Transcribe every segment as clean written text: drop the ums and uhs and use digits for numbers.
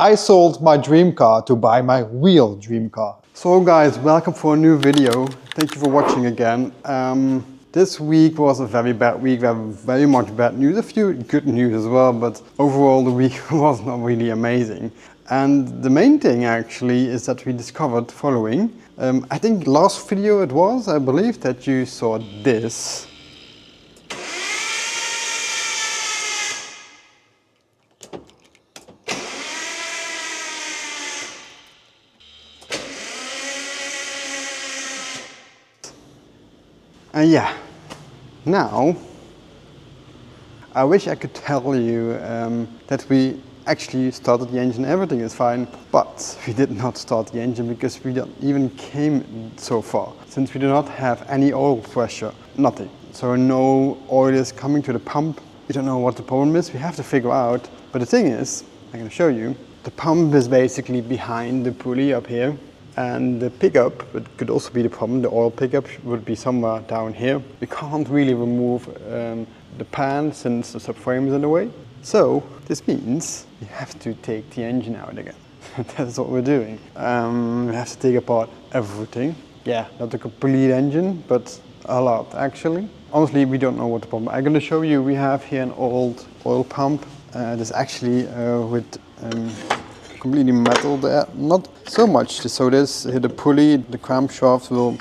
I sold my dream car to buy my real dream car. So guys, welcome for a new video. Thank you for watching again. This week was a very bad week. We have very much bad news, a few good news as well, but overall the week was not really amazing. And the main thing actually is that we discovered the following. I think last video it was, I believe that you saw this. And yeah, now I wish I could tell you that we actually started the engine, everything is fine, but we did not start the engine because we don't even came so far, since we do not have any oil pressure, nothing. So no oil is coming to the pump. We don't know what the problem is, we have to figure out. But the thing is, I'm going to show you, the pump is basically behind the pulley up here. And the pickup, it could also be the problem, the oil pickup would be somewhere down here. We can't really remove the pan since the subframe is in the way. So this means we have to take the engine out again. That's what we're doing. We have to take apart everything. Yeah, not the complete engine, but a lot actually. Honestly, we don't know what the problem is. I'm going to show you, we have here an old oil pump. This actually with completely metal there, not so much. So this here the pulley, the crankshaft will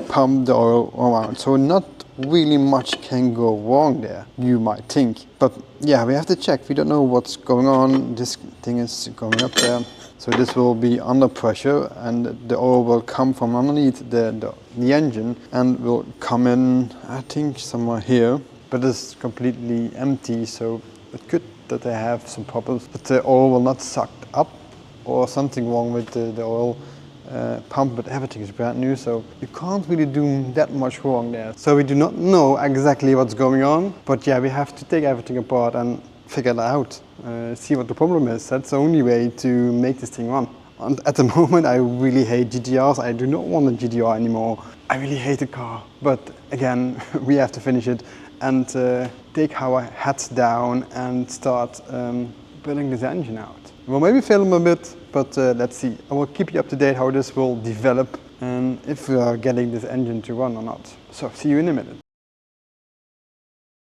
pump the oil around. So not really much can go wrong there, you might think. But yeah, we have to check. We don't know what's going on. This thing is going up there. So this will be under pressure and the oil will come from underneath the engine and will come in, I think, somewhere here. But it's completely empty, so it could that they have some problems, but the oil will not suck up or something wrong with the oil pump, but everything is brand new, so you can't really do that much wrong there. So we do not know exactly what's going on, but yeah, we have to take everything apart and figure it out, see what the problem is. That's the only way to make this thing run. And at the moment I really hate GT-Rs, I do not want a GT-R anymore. I really hate the car, but again, we have to finish it and take our heads down and start building this engine out. We'll maybe film a bit, but let's see. I will keep you up to date how this will develop and if we are getting this engine to run or not. So see you in a minute.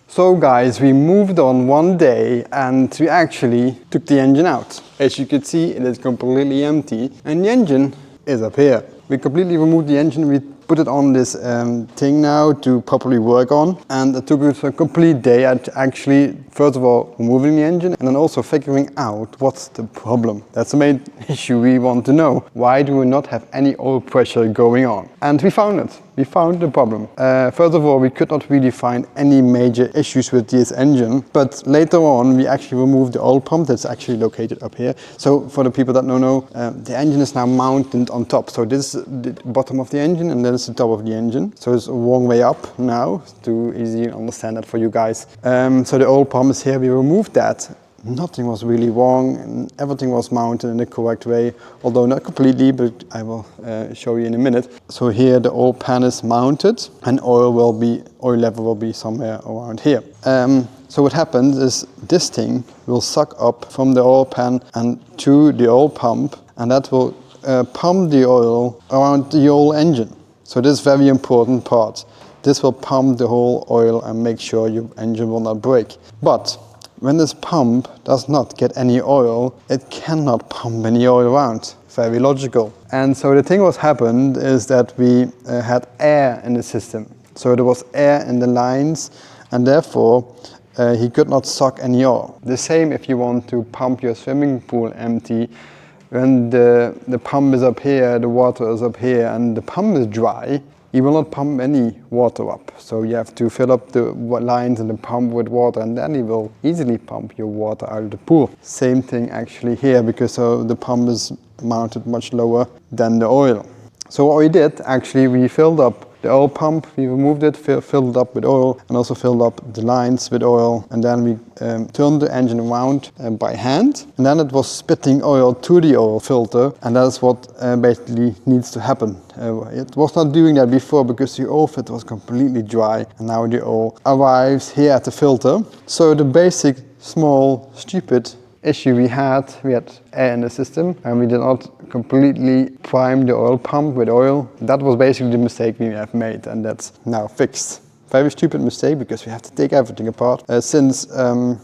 So guys, we moved on one day and we actually took the engine out. As you can see, it is completely empty and the engine is up here. We completely removed the engine. We put it on this thing now to properly work on, and it took us a complete day at actually, first of all, removing the engine and then also figuring out what's the problem. That's the main issue we want to know. Why do we not have any oil pressure going on? And we found it. We found the problem. First of all, we could not really find any major issues with this engine, but later on we actually removed the oil pump that's actually located up here. So for the people that don't know, the engine is now mounted on top. So this is the bottom of the engine and then it's the top of the engine. So it's a long way up now to easily understand that for you guys. So the oil pump is here, we removed that. Nothing was really wrong and everything was mounted in the correct way, although not completely, but I will show you in a minute. So here the oil pan is mounted and oil level will be somewhere around here. So what happens is this thing will suck up from the oil pan and to the oil pump, and that will pump the oil around the whole engine. So this is a very important part. This will pump the whole oil and make sure your engine will not break. But when this pump does not get any oil, it cannot pump any oil around. Very logical. And so the thing what happened is that we had air in the system. So there was air in the lines and therefore he could not suck any oil. The same if you want to pump your swimming pool empty. When the pump is up here, the water is up here and the pump is dry, you will not pump any water up. So you have to fill up the lines in the pump with water and then you will easily pump your water out of the pool. Same thing actually here because the pump is mounted much lower than the oil. So what we did, actually we filled up the oil pump, we removed it, filled it up with oil and also filled up the lines with oil, and then we turned the engine around by hand, and then it was spitting oil to the oil filter, and that's what basically needs to happen. It was not doing that before because the oil filter was completely dry, and now the oil arrives here at the filter. So the basic, small, stupid issue we had air in the system and we did not completely prime the oil pump with oil. That was basically the mistake we have made, and that's now fixed. Very stupid mistake, because we have to take everything apart. Since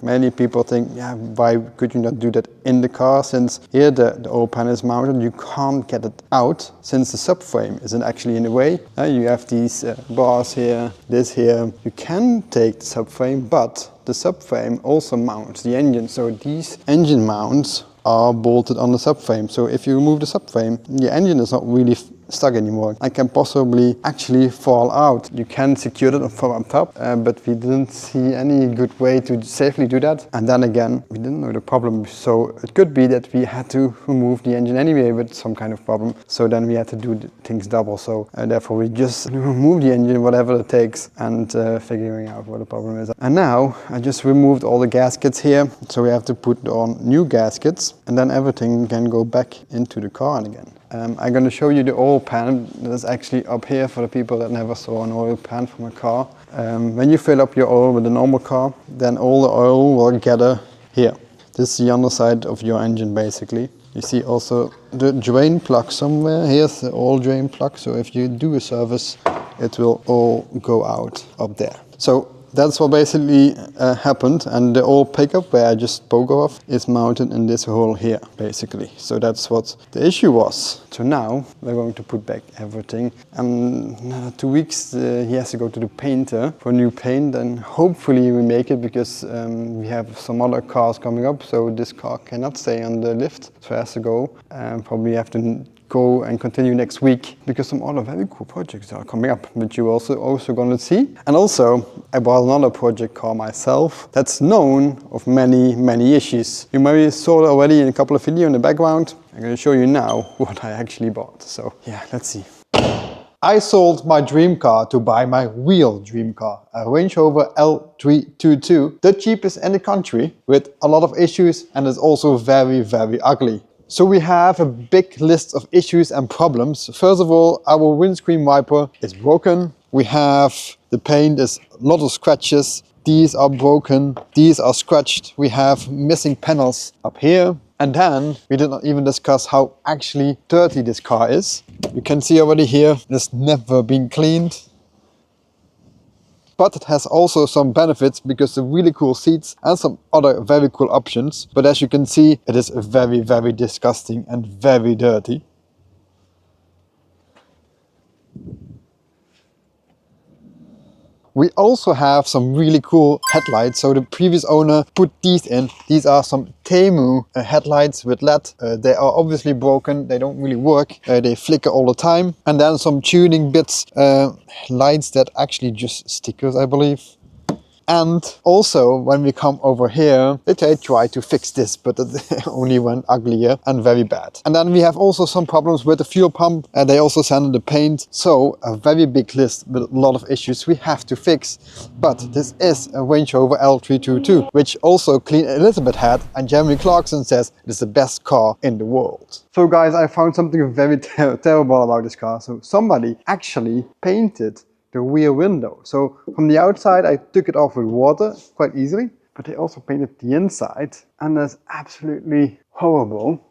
many people think, yeah, why could you not do that in the car? Since here the oil pan is mounted, you can't get it out since the subframe isn't actually in the way. You have these bars here, this here. You can take the subframe, but the subframe also mounts the engine. So these engine mounts are bolted on the subframe. So if you remove the subframe, the engine is not really stuck anymore. I can possibly actually fall out. You can secure it from up top, but we didn't see any good way to safely do that. And then again, we didn't know the problem. So it could be that we had to remove the engine anyway with some kind of problem. So then we had to do things double. So therefore we just remove the engine, whatever it takes, and figuring out what the problem is. And now I just removed all the gaskets here. So we have to put on new gaskets, and then everything can go back into the car again. I'm going to show you the oil pan that's actually up here for the people that never saw an oil pan from a car. When you fill up your oil with a normal car, then all the oil will gather here. This is the underside of your engine basically. You see also the drain plug somewhere. Here's the oil drain plug, so if you do a service, it will all go out up there. So that's what basically happened, and the oil pickup where I just spoke of is mounted in this hole here basically. So that's what the issue was. So now we're going to put back everything, and in 2 weeks he has to go to the painter for new paint, and hopefully we make it, because we have some other cars coming up, so this car cannot stay on the lift, so it has to go. Probably have to go and continue next week, because some other very cool projects are coming up, which you also gonna see. And also I bought another project car myself that's known of many issues. You maybe saw it already in a couple of videos in the background. I'm gonna show you now what I actually bought. So yeah, let's see. I sold my dream car to buy my real dream car, a Range Rover L322, the cheapest in the country, with a lot of issues, and is also very ugly. So we have a big list of issues and problems. First of all, our windscreen wiper is broken. We have the paint, is a lot of scratches. These are broken, these are scratched. We have missing panels up here. And then we did not even discuss how actually dirty this car is. You can see already here, it's never been cleaned. But it has also some benefits, because the really cool seats and some other very cool options. But as you can see, it is very disgusting and very dirty. We also have some really cool headlights. So the previous owner put these in. These are some Temu headlights with LED. They are obviously broken. They don't really work. They flicker all the time. And then some tuning bits, lights that actually just stickers, I believe. And also, when we come over here, they try to fix this, but it only went uglier and very bad. And then we have also some problems with the fuel pump, and they also sent the paint. So a very big list with a lot of issues we have to fix. But this is a Range Rover L322, which also Clean Elizabeth had, and Jeremy Clarkson says it is the best car in the world. So guys, I found something very terrible about this car. So somebody actually painted the rear window. So from the outside I took it off with water quite easily, but they also painted the inside, and that's absolutely horrible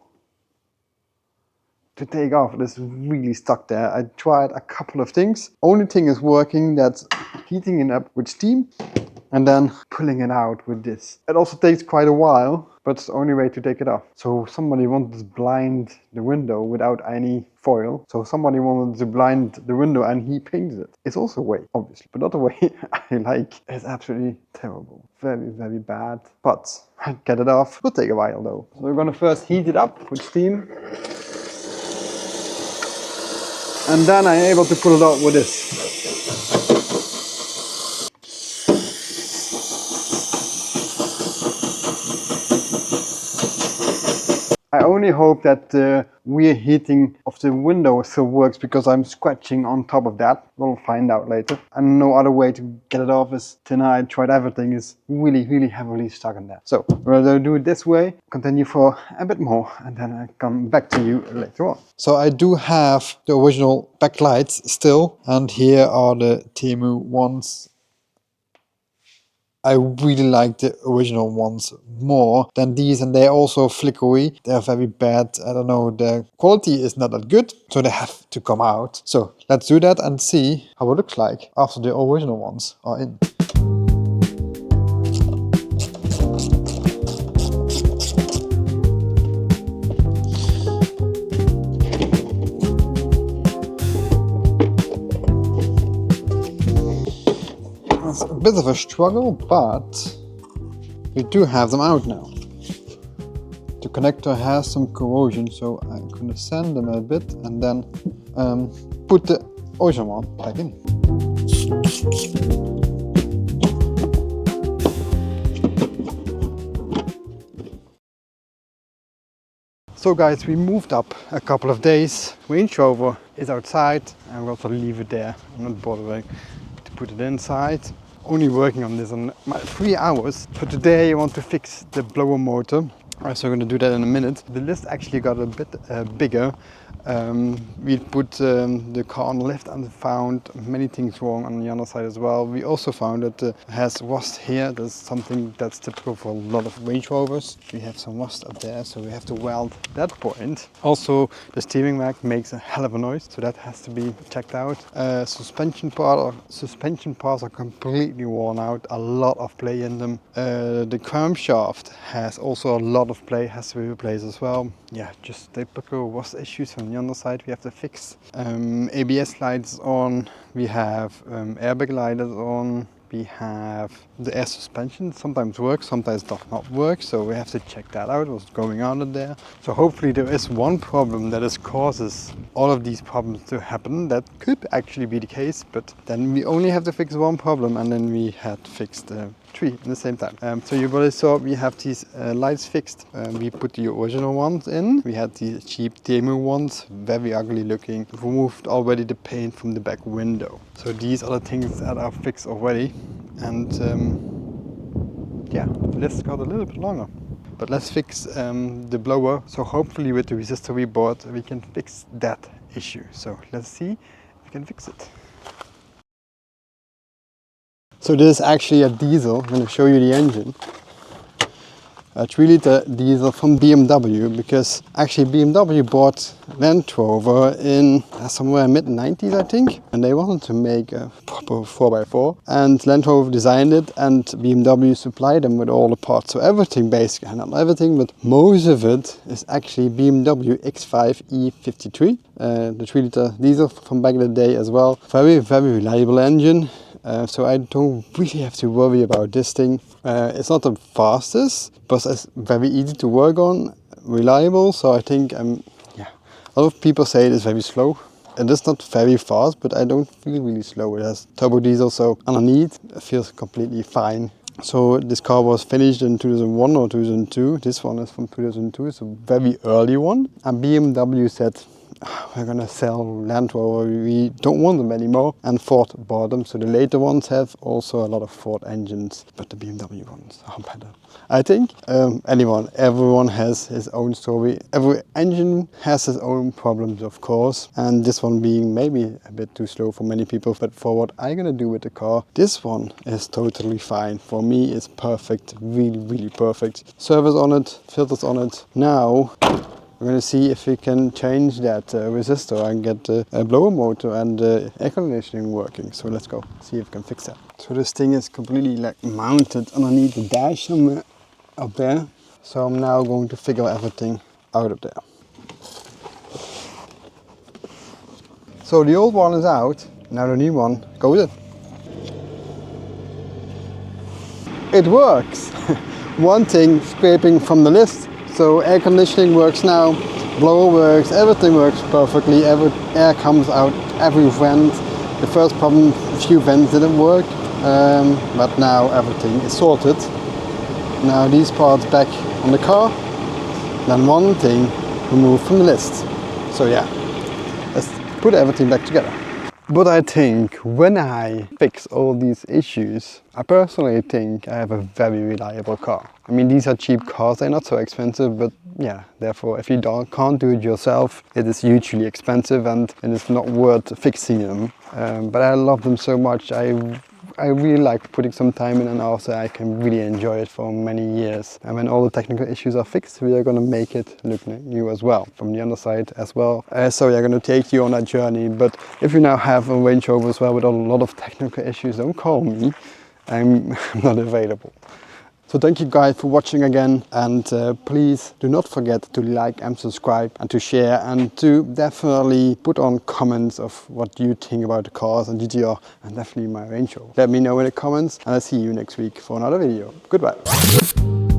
to take off. It is really stuck there. I tried a couple of things. Only thing is working, that's heating it up with steam and then pulling it out with this. It also takes quite a while, but it's the only way to take it off. So somebody wanted to blind the window without any foil. So somebody wanted to blind the window and he painted it. It's also a way, obviously, but not the way I like. It's absolutely terrible. Very bad. But I get it off. Will take a while though. So we're gonna first heat it up with steam. And then I'm able to pull it out with this. I only hope that the rear heating of the window still works, because I'm scratching on top of that. We'll find out later. And no other way to get it off is tonight. I tried everything, is really heavily stuck in there. So we're going to do it this way, continue for a bit more, and then I come back to you later on. So I do have the original backlights still, and here are the Temu ones. I really like the original ones more than these, and they're also flickery. They're very bad. I don't know, the quality is not that good, so they have to come out. So let's do that and see how it looks like after the original ones are in. It's a bit of a struggle, but we do have them out now. The connector has some corrosion, so I'm gonna sand them a bit and then put the original one back in. So guys, we moved up a couple of days. Range Rover is outside and we'll also leave it there. I'm not bothering to put it inside. Only working on this on 3 hours. So today I want to fix the blower motor. So I'm going to do that in a minute. The list actually got a bit bigger. We put the car on the left and found many things wrong on the other side as well. We also found that it has rust here. That's something that's typical for a lot of Range Rovers. We have some rust up there, so we have to weld that point. Also, the steering rack makes a hell of a noise, so that has to be checked out. Suspension parts are completely worn out. A lot of play in them. The crankshaft has also a lot of play, has to be replaced as well. Yeah, just typical rust issues from the underside we have to fix. ABS lights on, we have airbag lighters on, we have the air suspension, sometimes works, sometimes does not work, so we have to check that out, what's going on in there. So hopefully there is one problem that causes all of these problems to happen. That could actually be the case, but then we only have to fix one problem and then we had to fix the 3 at the same time. So you already saw we have these lights fixed. We put the original ones in. We had the cheap demo ones, very ugly looking. We removed already the paint from the back window. So these are the things that are fixed already. And yeah, the list got a little bit longer. But let's fix the blower. So hopefully with the resistor we bought, we can fix that issue. So let's see if we can fix it. So this is actually a diesel. I'm going to show you the engine. A 3-liter diesel from BMW, because actually BMW bought Land Rover in somewhere mid-90s, I think, and they wanted to make a proper 4x4, and Land Rover designed it and BMW supplied them with all the parts. So everything basically, not everything, but most of it is actually BMW X5 E53, the 3-liter diesel from back in the day as well. Very, very reliable engine. So I don't really have to worry about this thing. It's not the fastest, but it's very easy to work on, reliable. So I think, yeah, a lot of people say it is very slow. It is not very fast, but I don't feel really slow. It has turbo diesel, so underneath it feels completely fine. So this car was finished in 2001 or 2002. This one is from 2002. It's a very early one. And BMW said, we're gonna sell Land Rover, we don't want them anymore, and Ford bought them. So the later ones have also a lot of Ford engines, but the BMW ones are better, I think. Everyone has his own story. Every engine has its own problems, of course, and this one being maybe a bit too slow for many people, but for what I'm gonna do with the car, this one is totally fine. For me, it's perfect, really, really perfect. Service on it, filters on it. Now we're going to see if we can change that resistor and get the blower motor and the air conditioning working. So let's go see if we can fix that. So this thing is completely like mounted underneath the dash somewhere up there. So I'm now going to figure everything out of there. So the old one is out, now the new one goes in. It works! One thing scraping from the list. So air conditioning works now, blower works, everything works perfectly, every air comes out, every vent. The first problem, a few vents didn't work, but now everything is sorted. Now these parts back on the car, then one thing removed from the list. So yeah, let's put everything back together. But I think when I fix all these issues, I personally think I have a very reliable car. I mean, these are cheap cars, they're not so expensive, but yeah, therefore if you can't do it yourself, it is hugely expensive and it's not worth fixing them. But I love them so much, I I really like putting some time in, and also I can really enjoy it for many years. And when all the technical issues are fixed, we are going to make it look new as well, from the underside as well. So we are going to take you on that journey. But if you now have a Range Rover as well with a lot of technical issues, don't call me. I'm not available. So thank you guys for watching again, and please do not forget to like and subscribe and to share, and to definitely put on comments of what you think about the cars and GT-R and definitely my Range Rover. Let me know in the comments, and I'll see you next week for another video. Goodbye.